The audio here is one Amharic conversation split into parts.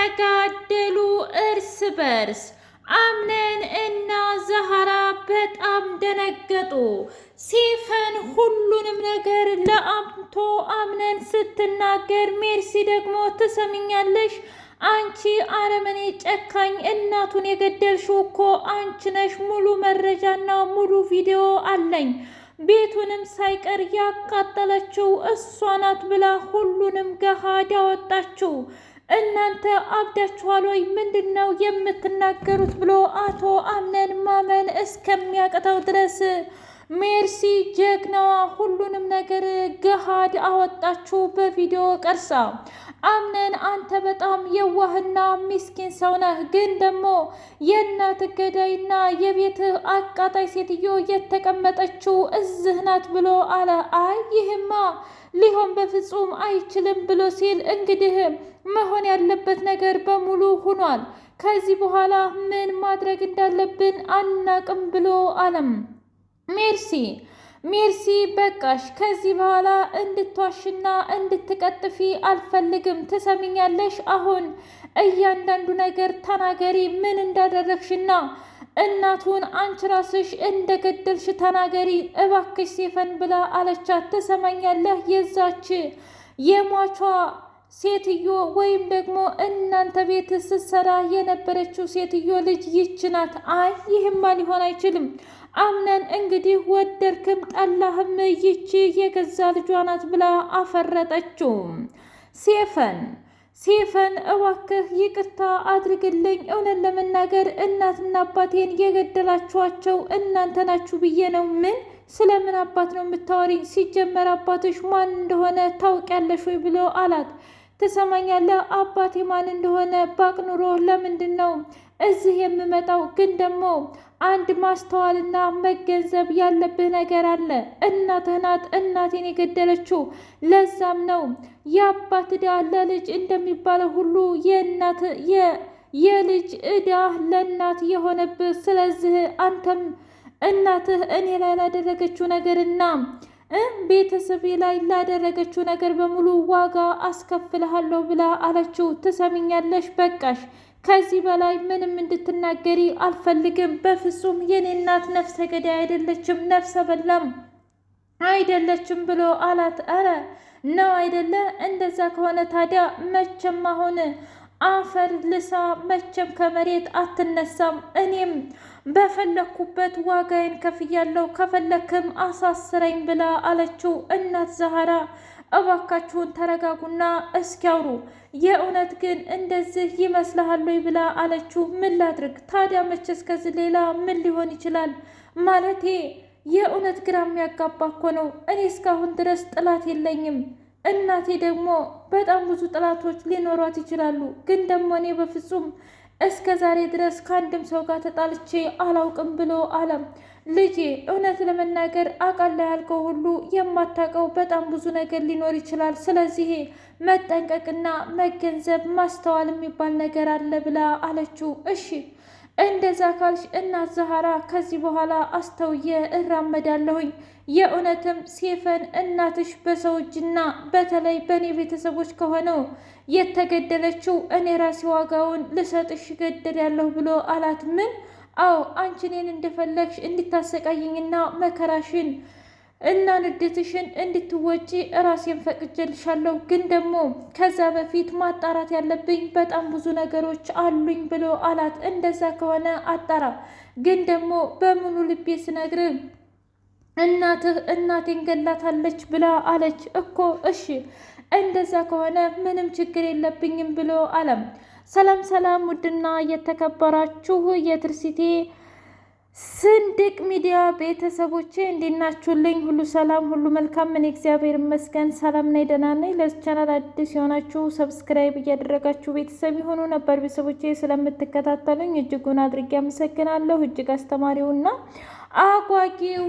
ተጋደሉ እርስ በርስ። አምነን እና ዛሃራ በጣም ደነገጡ። ሲፈን ሁሉንም ነገር ለአምቶ አምነን ስትናገር፣ ሜርሲ ደግሞ ትሰሚኛለሽ? አንቺ አረመኔ ጨካኝ፣ እናቱን የገደልሽው እኮ አንቺ ነሽ። ሙሉ መረጃና ሙሉ ቪዲዮ አለኝ። ቤቱንም ሳይቀር ያቃጠለችው እሷ ናት ብላ ሁሉንም ገሃድ አወጣችው። እናንተ አብዳችኋል ወይ? ምንድን ነው የምትናገሩት? ብሎ አቶ አምነን ማመን እስከሚያቅተው ድረስ ሜርሲ ጀግናዋ ሁሉንም ነገር ገሃድ አወጣችሁ በቪዲዮ ቀርጻ። አምነን አንተ በጣም የዋህና ሚስኪን ሰው ነህ፣ ግን ደግሞ የእናት ገዳይና የቤትህ አቃጣይ ሴትዮ የተቀመጠችው እዝህ ናት ብሎ አለ። አይ ይህማ ሊሆን በፍጹም አይችልም ብሎ ሲል እንግዲህ መሆን ያለበት ነገር በሙሉ ሆኗል። ከዚህ በኋላ ምን ማድረግ እንዳለብን አናቅም ብሎ አለም። ሜርሲ በቃሽ፣ ከዚህ በኋላ እንድትዋሽና እንድትቀጥፊ አልፈልግም። ትሰሚኛለሽ? አሁን እያንዳንዱ ነገር ተናገሪ። ምን እንዳደረግሽና እናቱን አንቺ ራስሽ እንደገደልሽ ተናገሪ እባክሽ ሲፈን ብላ አለቻት። ትሰማኛለህ? የዛች የሟቿ ሴትዮ ወይም ደግሞ እናንተ ቤት ስትሰራ የነበረችው ሴትዮ ልጅ ይች ናት። አይ ይህማ ሊሆን አይችልም። አምነን እንግዲህ ወደድክም ጠላህም ይቺ የገዛ ልጇ ናት ብላ አፈረጠችው። ሲፈን እባክህ ይቅርታ አድርግልኝ። እውነት ለመናገር እናትና አባቴን የገደላችኋቸው እናንተ ናችሁ ብዬ ነው። ምን? ስለምን አባት ነው የምታወሪኝ? ሲጀመር አባትሽ ማን እንደሆነ ታውቂያለሽ ወይ? ብሎ አላት። ትሰማኛለህ? አባቴ ማን እንደሆነ ባቅ ኑሮ ለምንድን ነው እዚህ የምመጣው? ግን ደግሞ አንድ ማስተዋልና መገንዘብ ያለብህ ነገር አለ። እናትህ ናት እናቴን የገደለችው። ለዛም ነው የአባት ዕዳ ለልጅ እንደሚባለው ሁሉ የልጅ ዕዳ ለእናት የሆነብህ። ስለዚህ አንተም እናትህ እኔ ላይ ላደረገችው ነገርና ቤተሰቤ ላይ ላደረገችው ነገር በሙሉ ዋጋ አስከፍልሃለሁ ብላ አለችው። ትሰሚኛለሽ? በቃሽ። ከዚህ በላይ ምንም እንድትናገሪ አልፈልግም። በፍጹም የኔ እናት ነፍሰ ገዳይ አይደለችም፣ ነፍሰ በላም አይደለችም ብሎ አላት። አረ ነው አይደለ? እንደዛ ከሆነ ታዲያ መቼም አሁን አፈር ልሳ መቼም ከመሬት አትነሳም። እኔም በፈለኩበት ዋጋዬን ከፍያለሁ፣ ከፈለክም አሳስረኝ ብላ አለችው። እናት ዛሃራ እባካችሁን ተረጋጉና እስኪያውሩ። የእውነት ግን እንደዚህ ይመስልሃል ብላ አለችው። ምን ላድርግ ታዲያ? መቼስ ከዚህ ሌላ ምን ሊሆን ይችላል? ማለቴ የእውነት ግራ የሚያጋባ እኮ ነው። እኔ እስካሁን ድረስ ጥላት የለኝም። እናቴ ደግሞ በጣም ብዙ ጥላቶች ሊኖሯት ይችላሉ። ግን ደግሞ እኔ በፍጹም እስከ ዛሬ ድረስ ከአንድም ሰው ጋር ተጣልቼ አላውቅም ብሎ አለም። ልጄ እውነት ለመናገር አውቃለሁ ያልከው ሁሉ የማታውቀው በጣም ብዙ ነገር ሊኖር ይችላል። ስለዚህ መጠንቀቅና መገንዘብ ማስተዋል የሚባል ነገር አለ ብላ አለችው። እሺ እንደዛ ካልሽ እናት ዛሃራ ከዚህ በኋላ አስተውዬ እራመዳለሁኝ። የእውነትም ሲፈን እናትሽ በሰው እጅና በተለይ በእኔ ቤተሰቦች ከሆነው የተገደለችው እኔ ራሴ ዋጋውን ልሰጥሽ ገደዳለሁ ብሎ አላት። ምን? አዎ አንቺ እኔን እንደፈለግሽ እንድታሰቃይኝና መከራሽን እና ንዴትሽን እንድትወጪ ራሴን ፈቅጄልሻለሁ። ግን ደግሞ ከዛ በፊት ማጣራት ያለብኝ በጣም ብዙ ነገሮች አሉኝ ብሎ አላት። እንደዛ ከሆነ አጣራ። ግን ደግሞ በምኑ ልቤ ስነግር እናትህ እናቴን ገላታለች ብላ አለች እኮ። እሺ እንደዛ ከሆነ ምንም ችግር የለብኝም ብሎ አለም። ሰላም ሰላም! ውድና የተከበራችሁ የትርሲቴ ስንድቅ ሚዲያ ቤተሰቦቼ እንዴት ናችሁልኝ? ሁሉ ሰላም፣ ሁሉ መልካም። ምን እግዚአብሔር ይመስገን ሰላም ነኝ፣ ደህና ነኝ። ለዚህ ቻናል አዲስ የሆናችሁ ሰብስክራይብ እያደረጋችሁ ቤተሰብ የሆኑ ነበር ቤተሰቦቼ ስለምትከታተሉኝ እጅጉን አድርጌ አመሰግናለሁ። እጅግ አስተማሪውና አጓጊው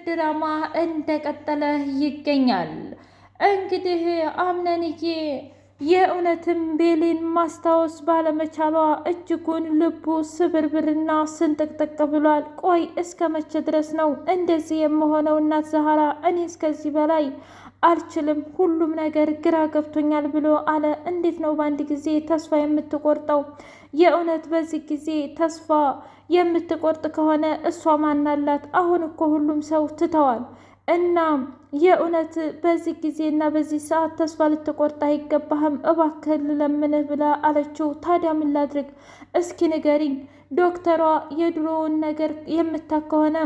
ድራማ እንደቀጠለ ይገኛል። እንግዲህ አምነንዬ የእውነትም ቤሊን ማስታወስ ባለመቻሏ እጅጉን ልቡ ስብርብርና ስንጥቅጥቅ ብሏል። ቆይ እስከ መቼ ድረስ ነው እንደዚህ የምሆነው? እናት ዛሃራ እኔ እስከዚህ በላይ አልችልም፣ ሁሉም ነገር ግራ ገብቶኛል ብሎ አለ። እንዴት ነው በአንድ ጊዜ ተስፋ የምትቆርጠው? የእውነት በዚህ ጊዜ ተስፋ የምትቆርጥ ከሆነ እሷ ማናላት? አሁን እኮ ሁሉም ሰው ትተዋል እና የእውነት በዚህ ጊዜ እና በዚህ ሰዓት ተስፋ ልትቆርጥ አይገባህም፣ እባክህ ልለምንህ ብላ አለችው። ታዲያ ምን ላድርግ እስኪ ንገሪኝ፣ ዶክተሯ የድሮውን ነገር የምታክ ከሆነ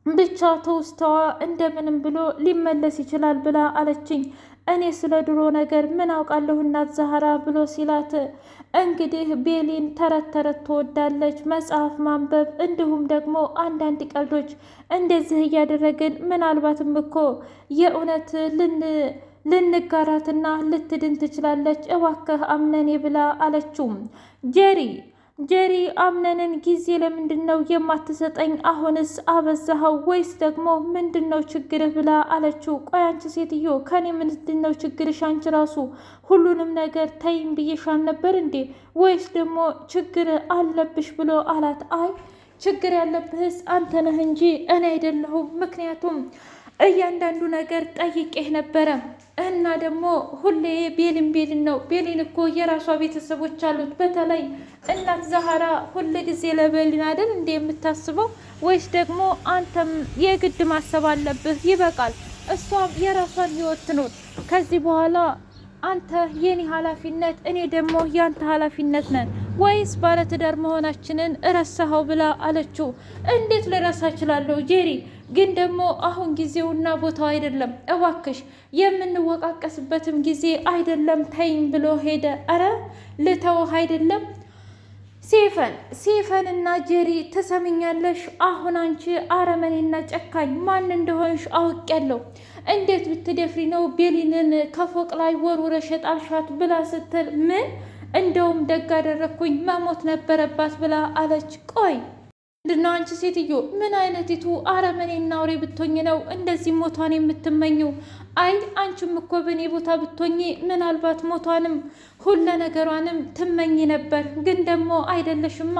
ብቻ ትውስተዋ እንደምንም ብሎ ሊመለስ ይችላል ብላ አለችኝ። እኔ ስለ ድሮ ነገር ምን አውቃለሁ እናት ዛህራ ብሎ ሲላት፣ እንግዲህ ቤሊን ተረት ተረት ትወዳለች፣ መጽሐፍ ማንበብ እንዲሁም ደግሞ አንዳንድ ቀልዶች እንደዚህ እያደረግን ምናልባትም እኮ የእውነት ልንጋራትና ልትድን ትችላለች፣ እባክህ አምነኔ ብላ አለችው። ጄሪ አምነንን ጊዜ ለምንድን ነው የማትሰጠኝ? አሁንስ አበዛኸው ወይስ ደግሞ ምንድን ነው ችግርህ ብላ አለችው። ቆይ አንቺ ሴትዮ ከኔ ምንድን ነው ችግርሽ? አንቺ ራሱ ሁሉንም ነገር ተይም ብዬሻል ነበር እንዴ? ወይስ ደግሞ ችግር አለብሽ ብሎ አላት። አይ ችግር ያለብህስ አንተ ነህ እንጂ እኔ አይደለሁም። ምክንያቱም እያንዳንዱ ነገር ጠይቄህ ነበረ እና ደግሞ ሁሌ ቤሊን ነው። ቤሊን እኮ የራሷ ቤተሰቦች አሉት። በተለይ እናት ዛህራ ሁል ጊዜ ለቤሊን አይደል እንዴ የምታስበው? ወይስ ደግሞ አንተም የግድ ማሰብ አለብህ? ይበቃል። እሷም የራሷን ህይወት ትኖር። ከዚህ በኋላ አንተ የኔ ኃላፊነት፣ እኔ ደግሞ ያንተ ኃላፊነት ነን። ወይስ ባለትዳር መሆናችንን እረሳኸው ብላ አለችው። እንዴት ልረሳ እችላለሁ ጄሪ? ግን ደግሞ አሁን ጊዜውና ቦታው አይደለም። እባክሽ የምንወቃቀስበትም ጊዜ አይደለም። ተይኝ ብሎ ሄደ። አረ ልተውህ አይደለም ሴፈን እና ጄሪ ትሰምኛለሽ? አሁን አንቺ አረመኔና ጨካኝ ማን እንደሆንሽ አውቄያለሁ። እንዴት ብትደፍሪ ነው ቤሊንን ከፎቅ ላይ ወርውረሽ ጣልሻት ብላ ስትል፣ ምን እንደውም ደግ አደረግኩኝ መሞት ነበረባት ብላ አለች። ቆይ ምንድነው አንቺ ሴትዮ ምን አይነቲቱ አረመኔና አውሬ ብትሆኝ ነው እንደዚህ ሞቷን የምትመኘው? አይ አንቺም እኮ በእኔ ቦታ ብትሆኝ ምናልባት ሞቷንም ሁለ ነገሯንም ትመኝ ነበር። ግን ደግሞ አይደለሽማ፣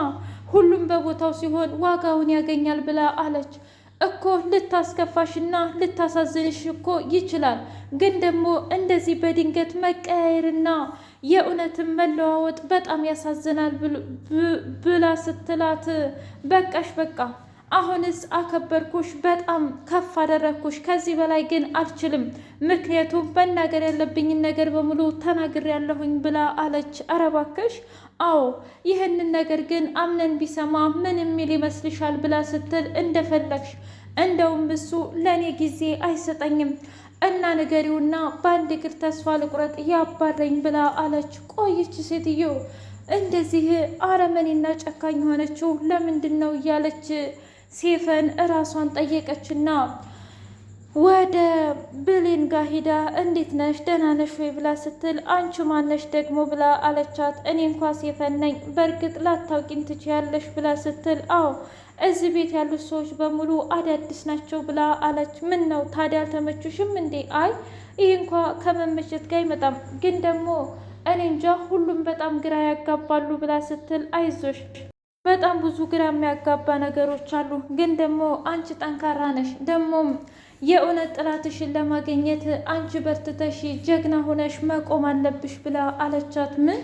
ሁሉም በቦታው ሲሆን ዋጋውን ያገኛል ብላ አለች። እኮ ልታስከፋሽና ልታሳዝንሽ እኮ ይችላል። ግን ደግሞ እንደዚህ በድንገት መቀያየርና የእውነትን መለዋወጥ በጣም ያሳዝናል ብላ ስትላት፣ በቃሽ በቃ አሁንስ አከበርኩሽ፣ በጣም ከፍ አደረግኩሽ። ከዚህ በላይ ግን አልችልም፣ ምክንያቱም መናገር ያለብኝን ነገር በሙሉ ተናግሬያለሁኝ ብላ አለች። ኧረ እባክሽ አዎ ይህንን ነገር ግን አምነን ቢሰማ ምን የሚል ይመስልሻል ብላ ስትል፣ እንደፈለግሽ እንደውም እሱ ለእኔ ጊዜ አይሰጠኝም እና ንገሪውና በአንድ እግር ተስፋ ልቁረጥ ያባረኝ ብላ አለች። ቆይች ሴትዮ እንደዚህ አረመኔና ጨካኝ ሆነችው ለምንድን ነው እያለች ሴፈን እራሷን ጠየቀችና ወደ ብሌን ጋር ሂዳ እንዴት ነሽ ደህና ነሽ ወይ ብላ ስትል፣ አንቺ ማነሽ ደግሞ ብላ አለቻት። እኔ እንኳ ሴፈን ነኝ፣ በእርግጥ ላታውቂኝ ትችያለሽ ብላ ስትል፣ አዎ እዚህ ቤት ያሉት ሰዎች በሙሉ አዳዲስ ናቸው ብላ አለች። ምን ነው ታዲያ አልተመቹሽም እንዴ? አይ ይህ እንኳ ከመመቸት ጋር አይመጣም፣ ግን ደግሞ እኔ እንጃ ሁሉም በጣም ግራ ያጋባሉ ብላ ስትል፣ አይዞሽ በጣም ብዙ ግራ የሚያጋባ ነገሮች አሉ፣ ግን ደግሞ አንቺ ጠንካራ ነሽ፣ ደግሞም የእውነት ጥላትሽን ለማግኘት አንቺ በርትተሽ ጀግና ሆነሽ መቆም አለብሽ ብላ አለቻት። ምን?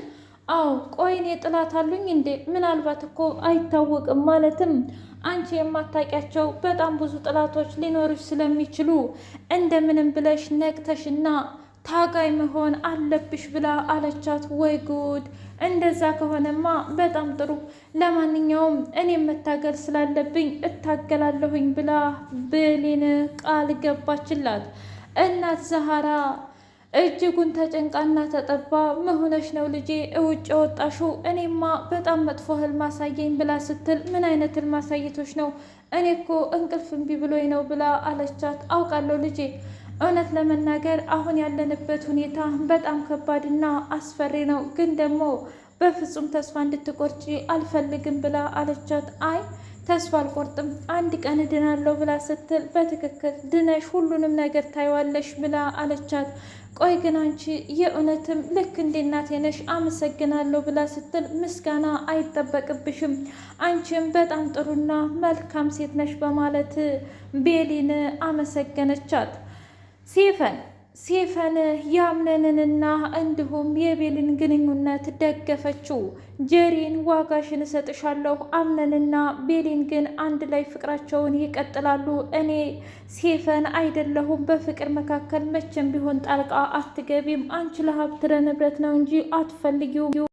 አዎ ቆይ እኔ ጥላት አሉኝ እንዴ? ምናልባት እኮ አይታወቅም፣ ማለትም አንቺ የማታውቂያቸው በጣም ብዙ ጥላቶች ሊኖሩሽ ስለሚችሉ እንደምንም ብለሽ ነቅተሽና ታጋይ መሆን አለብሽ ብላ አለቻት። ወይ ጉድ! እንደዛ ከሆነማ በጣም ጥሩ። ለማንኛውም እኔ መታገል ስላለብኝ እታገላለሁኝ ብላ ብሌን ቃል ገባችላት። እናት ዛህራ እጅጉን ተጨንቃና ተጠባ፣ መሆነሽ ነው ልጄ እውጭ የወጣሽው? እኔማ በጣም መጥፎ ህልም አሳየኝ ብላ ስትል፣ ምን አይነት ህልም አሳይቶች ነው? እኔ እኮ እንቅልፍ እምቢ ብሎኝ ነው ብላ አለቻት። አውቃለሁ ልጄ፣ እውነት ለመናገር አሁን ያለንበት ሁኔታ በጣም ከባድና አስፈሪ ነው፣ ግን ደግሞ በፍጹም ተስፋ እንድትቆርጪ አልፈልግም ብላ አለቻት። አይ ተስፋ አልቆርጥም፣ አንድ ቀን እድናለሁ ብላ ስትል፣ በትክክል ድነሽ ሁሉንም ነገር ታይዋለሽ ብላ አለቻት። ቆይ ግን አንቺ የእውነትም ልክ እንደ እናቴ ነሽ፣ አመሰግናለሁ ብላ ስትል፣ ምስጋና አይጠበቅብሽም፣ አንቺም በጣም ጥሩና መልካም ሴት ነሽ በማለት ቤሊን አመሰገነቻት። ሴፈን ያምነንንና እንዲሁም የቤልን ግንኙነት ደገፈችው። ጀሪን ዋጋሽን እሰጥሻለሁ፣ አምነንና ቤሊን ግን አንድ ላይ ፍቅራቸውን ይቀጥላሉ። እኔ ሴፈን አይደለሁም፣ በፍቅር መካከል መቼም ቢሆን ጣልቃ አትገቢም። አንቺ ለሀብት ለንብረት ነው እንጂ አትፈልጊው